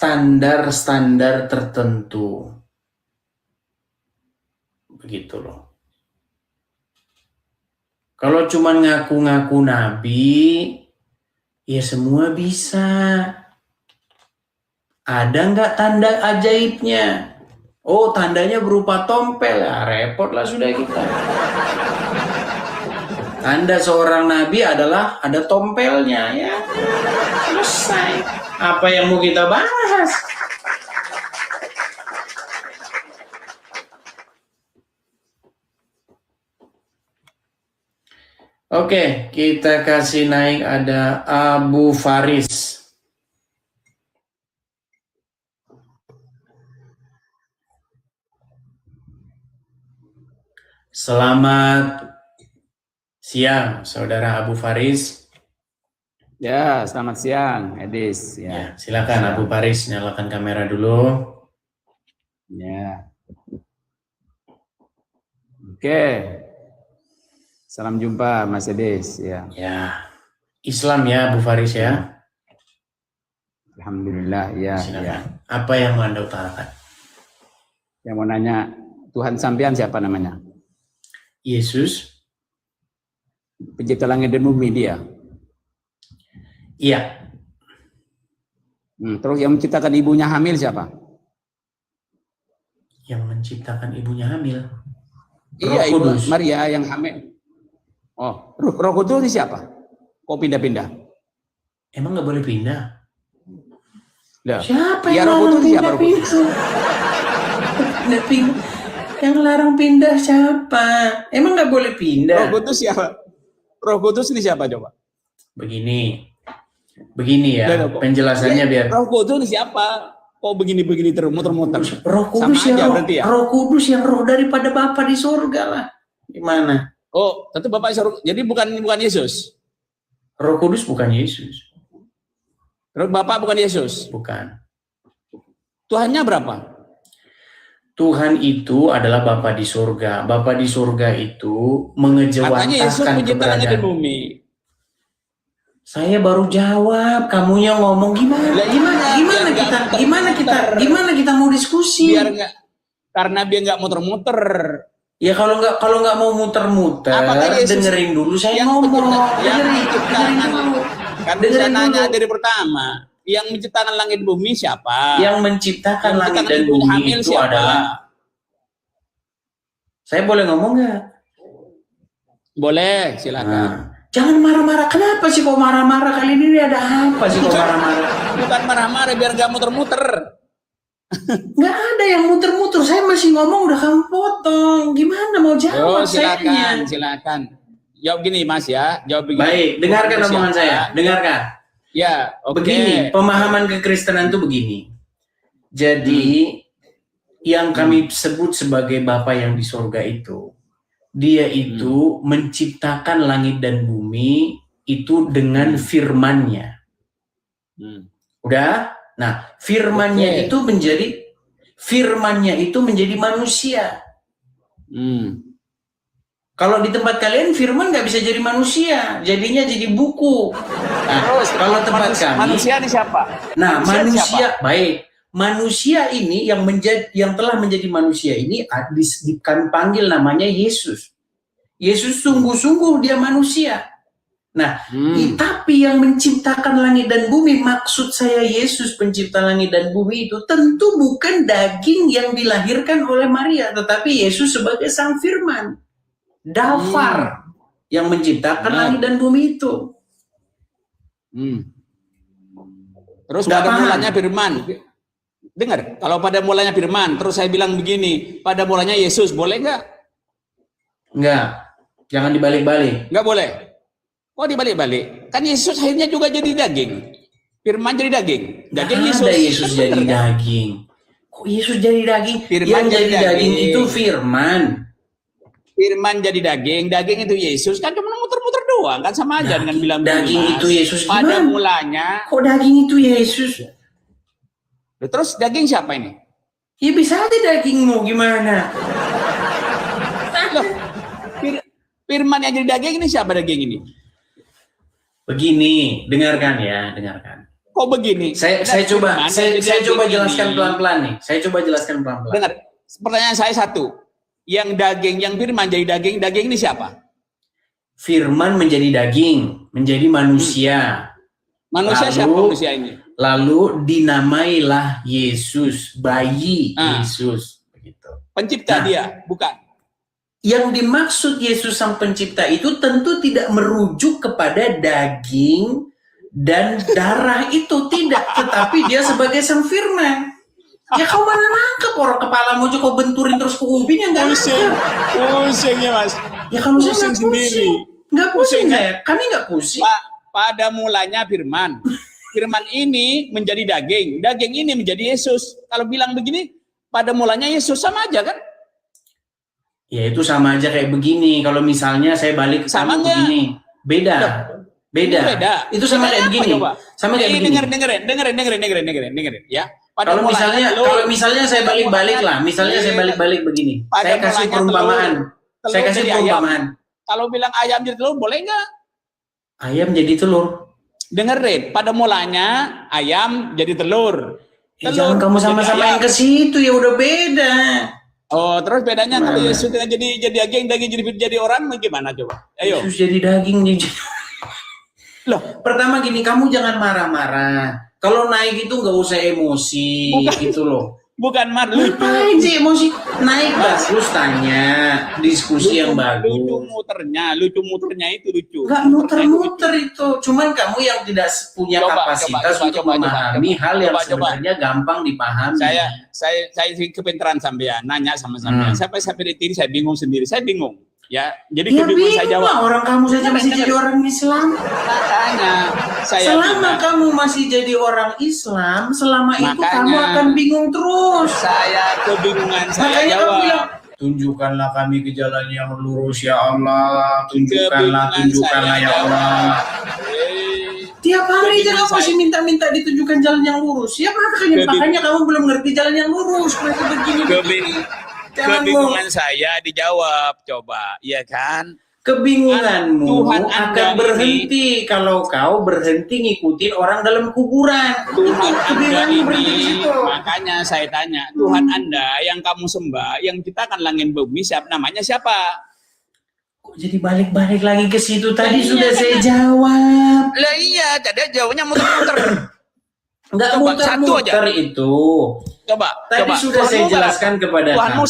standar-standar tertentu. Begitu loh. Kalau cuma ngaku-ngaku nabi, ya semua bisa. Ada nggak tanda ajaibnya? Oh, tandanya berupa tompel. Ya, repot lah sudah kita. Tanda seorang nabi adalah ada tompelnya, ya. Selesai. Apa yang mau kita bahas? Oke, kita kasih naik ada Abu Faris. Selamat siang, Saudara Abu Faris. Ya, selamat siang, Edis. Ya, silakan Abu Faris, nyalakan kamera dulu. Ya. Oke. Salam jumpa, Mas Edis. Ya. Ya, Islam ya, Abu Faris ya. Alhamdulillah, ya. Silakan. Ya. Apa yang mau Anda utarakan? Yang mau nanya, Tuhan sampean siapa namanya? Yesus. Pencipta langit dan bumi dia. Iya. Terus yang menciptakan ibunya hamil siapa? Yang menciptakan ibunya hamil. Iya, Ibu Maria yang hamil. Oh, Roh Kudus ini siapa? Kok pindah-pindah? Emang nggak boleh pindah? Lah, Siapa ya, yang Roh larang Kudus siapa, Roh Kudus? pindah? Yang larang pindah siapa? Emang nggak boleh pindah? Roh Kudus siapa? Roh Kudus ini siapa coba? Begini ya, Loh, penjelasannya biar. Roh Kudus ini siapa? Kok begini-begini terus muter-muter? Roh Kudus ya, Roh Kudus yang roh daripada Bapa di surga lah. Gimana? Oh, tentu Bapak surga. Jadi bukan Yesus. Roh Kudus bukan Yesus. Terus Bapak bukan Yesus. Bukan. Tuhannya berapa? Tuhan itu adalah Bapa di surga. Bapa di surga itu mengejawantahkan keberadaan bumi. Saya baru jawab, kamunya ngomong gimana? Gimana kita mau diskusi? Karena dia nggak muter-muter. Ya kalau nggak mau muter-muter, dengerin dulu saya ngomong. Kan saya nanya dari pertama. Yang menciptakan langit bumi siapa? Yang menciptakan langit dan bumi itu adalah. Saya boleh ngomong nggak? Boleh, silakan. Jangan marah-marah. Kenapa sih kok marah-marah? Kali ini ada apa sih kok marah-marah? Bukan marah-marah, biar nggak muter-muter. Nggak ada yang muter-muter. Saya masih ngomong udah kamu potong. Gimana mau jawab? Silakan. Jawab gini Mas ya. Jawab begini. Baik, dengarkan omongan saya. Dengarkan. Ya, oke. Begini, pemahaman kekristenan itu begini. Jadi yang kami sebut sebagai Bapa yang di surga itu, dia itu menciptakan langit dan bumi itu dengan firman-Nya. Udah? Nah, firman-Nya itu menjadi manusia. Kalau di tempat kalian firman nggak bisa jadi manusia, jadinya jadi buku. Nah, kalau tempat kami manusia ini siapa? Nah, manusia baik. Manusia ini yang telah menjadi manusia ini kami panggil namanya Yesus. Yesus sungguh-sungguh dia manusia. Nah, tapi yang menciptakan langit dan bumi, maksud saya Yesus pencipta langit dan bumi itu tentu bukan daging yang dilahirkan oleh Maria, tetapi Yesus sebagai sang firman. Dafar yang menciptakan langit dan bumi itu. Terus pada mulanya firman. Dengar, kalau pada mulanya firman, terus saya bilang begini, pada mulanya Yesus, boleh nggak? Nggak, jangan dibalik-balik. Nggak boleh. Kok dibalik-balik? Kan Yesus akhirnya juga jadi daging. Firman jadi daging. Daging Yesus. Ada Yesus jadi daging. Kok Yesus jadi daging? Firman yang jadi daging itu firman. Firman jadi daging itu Yesus, kan cuma muter-muter doang, kan sama aja dengan bilang daging itu Yesus. Pada mulanya. Kok daging itu Yesus? Terus daging siapa ini? Ya bisa aja dagingmu, gimana? Loh, firman yang jadi daging ini siapa daging ini? Begini, dengarkan ya, dengarkan. kok begini? Saya coba Jadi jelaskan ini. pelan-pelan nih. Saya coba jelaskan pelan-pelan. Dengar, pertanyaan saya satu. Yang daging, yang firman jadi daging ini siapa? Firman menjadi daging, menjadi manusia. Manusia siapa manusia ini? Lalu dinamailah Yesus, bayi Yesus, begitu. Pencipta dia, bukan. Yang dimaksud Yesus sang pencipta itu tentu tidak merujuk kepada daging dan darah itu, tidak, tetapi dia sebagai sang firman. Ya kau mana nangkep orang kepalamu aja kau benturin terus ke ubin, ya nggak nangkep. Pusing ya mas. Ya kalau saya Pusing nggak sendiri. pusing, nggak pusing Pusing, saya. Kami nggak pusing. Pada mulanya firman. Firman ini menjadi daging. Daging ini menjadi Yesus. Kalau bilang begini, pada mulanya Yesus, sama aja kan? Ya itu sama aja kayak begini. Kalau misalnya saya balik ke Sama kamu nggak? begini, beda. Beda. Itu sama kayak begini. Sama kayak begini. Dengerin, ya. Kalau misalnya saya balik-balik lah, misalnya saya balik-balik begini. Saya kasih perumpamaan. Saya kasih perumpamaan. Kalau bilang ayam jadi telur, boleh nggak? Ayam jadi telur. Dengerin, pada mulanya ayam jadi telur. Jangan kamu sama-samain ke situ, ya udah beda. Oh, terus bedanya kalau Yesus jadi daging jadi orang gimana coba? Ayo. Yesus jadi daging Loh, pertama gini, kamu jangan marah-marah. Kalau naik itu nggak usah emosi, gitu loh. Bukan lucu. Ngapain sih emosi? Naik bagus, tanya, diskusi yang bagus. Lucu muternya itu lucu. Nggak muter-muter itu. Cuman kamu yang tidak punya kapasitas untuk memahami hal yang sebenarnya gampang dipahami. Saya kepintaran sampean, nanya sama sampean. Sampai ini saya bingung sendiri. Saya bingung. Ya, jadi kebingungan saya jawab. Orang kamu saja masih jadi orang Islam. Makanya selama kamu masih jadi orang Islam, selama itu kamu akan bingung terus. Saya kebingungan saya jawab. Kamu bilang, tunjukkanlah kami ke jalan yang lurus ya Allah. Tunjukkanlah ya Allah. Tiap hari aja kamu masih minta ditunjukkan jalan yang lurus. Ya makanya kamu belum ngerti jalan yang lurus. Mereka begini. Kebingungan saya dijawab, coba, ya kan? Kebingunganmu akan berhenti kalau kau berhenti ngikutin orang dalam kuburan. Tuhan Anda ini, makanya saya tanya, Tuhan Anda yang kamu sembah, yang ciptakan langit bumi, namanya siapa? Kok jadi balik-balik lagi ke situ? Tadi sudah saya jawab. Lah iya, tadi jawabnya muter-muter. Enggak muter-muter itu. Tadi sudah saya jelaskan kepada kamu.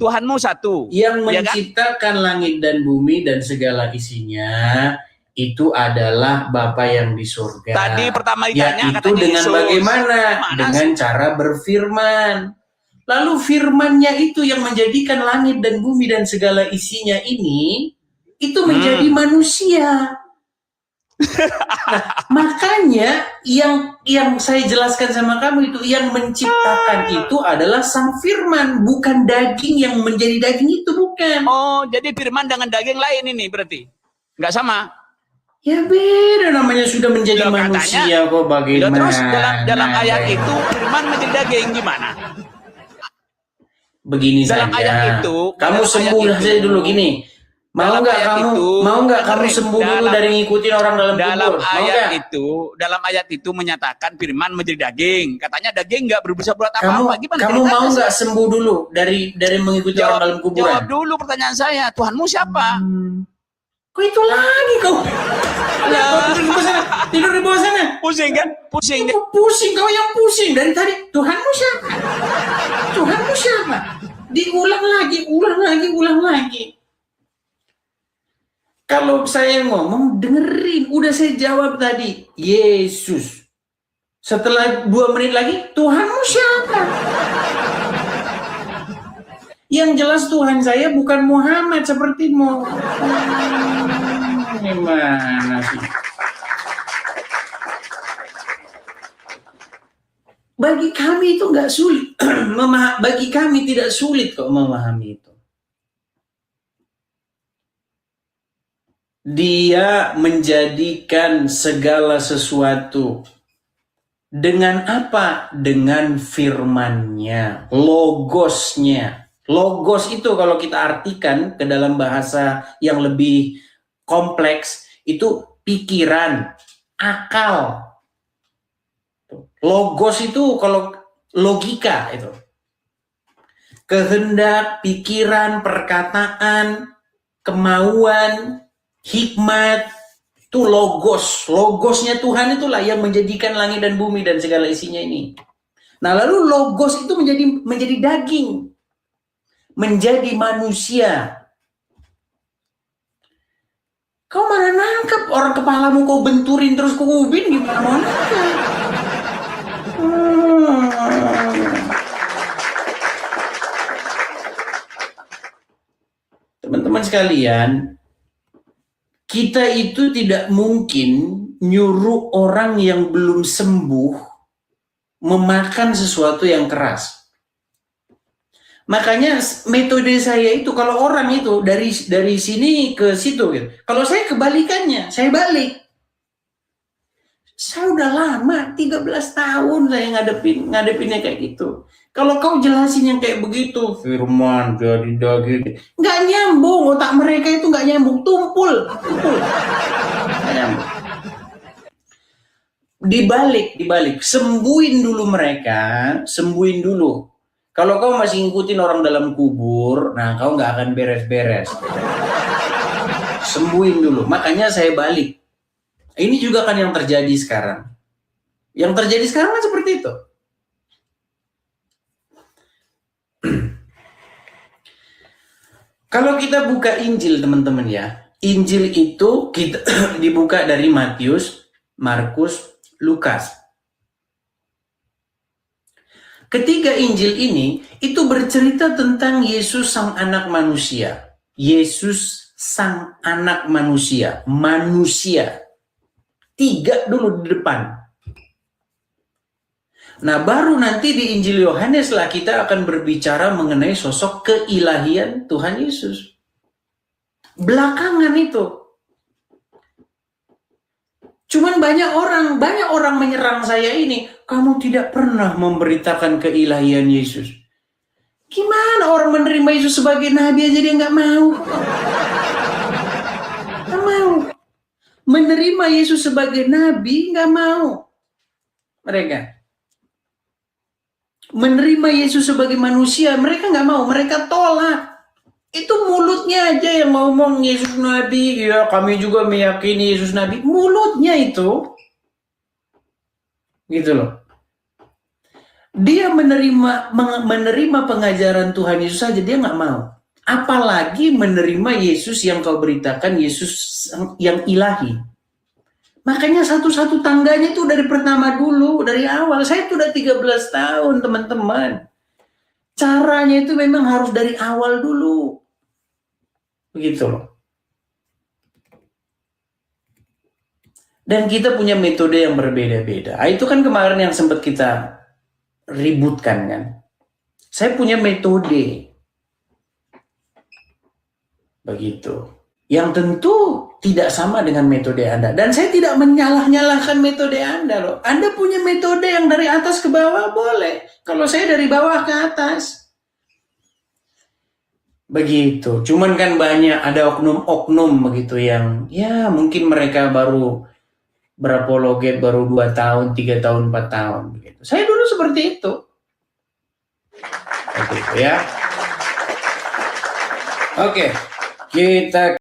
Tuhanmu satu. Yang menciptakan langit dan bumi dan segala isinya itu adalah Bapa yang di surga. Tadi pertama ditanya itu dengan Yesus. Bagaimana? Dengan cara berfirman. Lalu firmannya itu yang menjadikan langit dan bumi dan segala isinya ini itu menjadi manusia. Nah, makanya yang saya jelaskan sama kamu itu yang menciptakan itu adalah sang firman, bukan daging yang menjadi daging itu, bukan. Oh, jadi firman dengan daging lain ini berarti nggak sama? Ya beda, namanya sudah menjadi manusia katanya, kok bagaimana? Terus dalam ayat itu firman menjadi daging gimana? Begini dalam saja. Ayat itu, kamu sembuh saja dulu gini. Mau nggak kamu sembuh dulu dari ngikutin orang dalam kubur? Dalam ayat itu menyatakan firman menjadi daging. Katanya daging nggak berusaha buat apa-apa. Kamu mau nggak sembuh dulu dari mengikuti orang dalam kuburan? Jawab dulu pertanyaan saya. Tuhanmu siapa? Kok itu lagi kau? Tidur di bawah sana. Pusing kan? Pusing. Pusing, kau yang pusing dari tadi. Tuhanmu siapa? Tuhanmu siapa? Diulang lagi. Kalau saya ngomong, dengerin. Udah saya jawab tadi. Yesus. Setelah 2 menit lagi, Tuhanmu siapa? Yang jelas Tuhan saya bukan Muhammad sepertimu. Gimana sih? Bagi kami itu nggak sulit. Bagi kami tidak sulit kok memahami itu. Dia menjadikan segala sesuatu dengan apa? Dengan firman-Nya, logosnya. Logos itu kalau kita artikan ke dalam bahasa yang lebih kompleks, itu pikiran, akal. Logos itu kalau logika itu. Kehendak, pikiran, perkataan, kemauan, hikmat, itu logos. Logosnya Tuhan itulah yang menjadikan langit dan bumi dan segala isinya ini. Nah, lalu logos itu menjadi daging. Menjadi manusia. Kau mana nangkep orang kepalamu kau benturin terus kau ubin gimana mau nangkep? Teman-teman sekalian, kita itu tidak mungkin nyuruh orang yang belum sembuh memakan sesuatu yang keras. Makanya metode saya itu kalau orang itu dari sini ke situ gitu. Kalau saya kebalikannya, saya balik. Saya udah lama 13 tahun saya ngadepinnya kayak gitu. Kalau kau jelasin yang kayak begitu, firman jadi daging, nggak nyambung, otak mereka itu nggak nyambung, tumpul. Nggak nyambung. Dibalik, sembuhin dulu mereka, sembuhin dulu. Kalau kau masih ngikutin orang dalam kubur, nah kau nggak akan beres-beres. Sembuhin dulu. Makanya saya balik. Ini juga kan yang terjadi sekarang. Yang terjadi sekarang kan seperti itu. Kalau kita buka Injil teman-teman ya, Injil itu kita dibuka dari Matius, Markus, Lukas. Ketiga Injil ini itu bercerita tentang Yesus sang anak manusia. Yesus sang anak manusia, manusia. 3 dulu di depan. Nah, baru nanti di Injil Yohanes lah kita akan berbicara mengenai sosok keilahian Tuhan Yesus. Belakangan itu. Cuman banyak orang menyerang saya ini, kamu tidak pernah memberitakan keilahian Yesus. Gimana orang menerima Yesus sebagai nabi aja dia nggak mau? Nggak mau. Menerima Yesus sebagai nabi nggak mau. Mereka. Menerima Yesus sebagai manusia, mereka nggak mau, mereka tolak. Itu mulutnya aja yang ngomong Yesus nabi, ya kami juga meyakini Yesus nabi. Mulutnya itu, gitu loh. Dia menerima pengajaran Tuhan Yesus saja, dia nggak mau. Apalagi menerima Yesus yang kau beritakan, Yesus yang ilahi. Makanya satu-satu tangganya itu dari pertama dulu, dari awal. Saya tuh udah 13 tahun teman-teman. Caranya itu memang harus dari awal dulu. Begitu loh. Dan kita punya metode yang berbeda-beda. Itu kan kemarin yang sempat kita ributkan kan. Saya punya metode. Begitu. Yang tentu tidak sama dengan metode Anda. Dan saya tidak menyalah-nyalahkan metode Anda loh. Anda punya metode yang dari atas ke bawah boleh. Kalau saya dari bawah ke atas. Begitu. Cuman kan banyak ada oknum-oknum begitu yang ya mungkin mereka baru berapologet baru 2 tahun, 3 tahun, 4 tahun begitu. Saya dulu seperti itu. Begitu ya. Oke, kita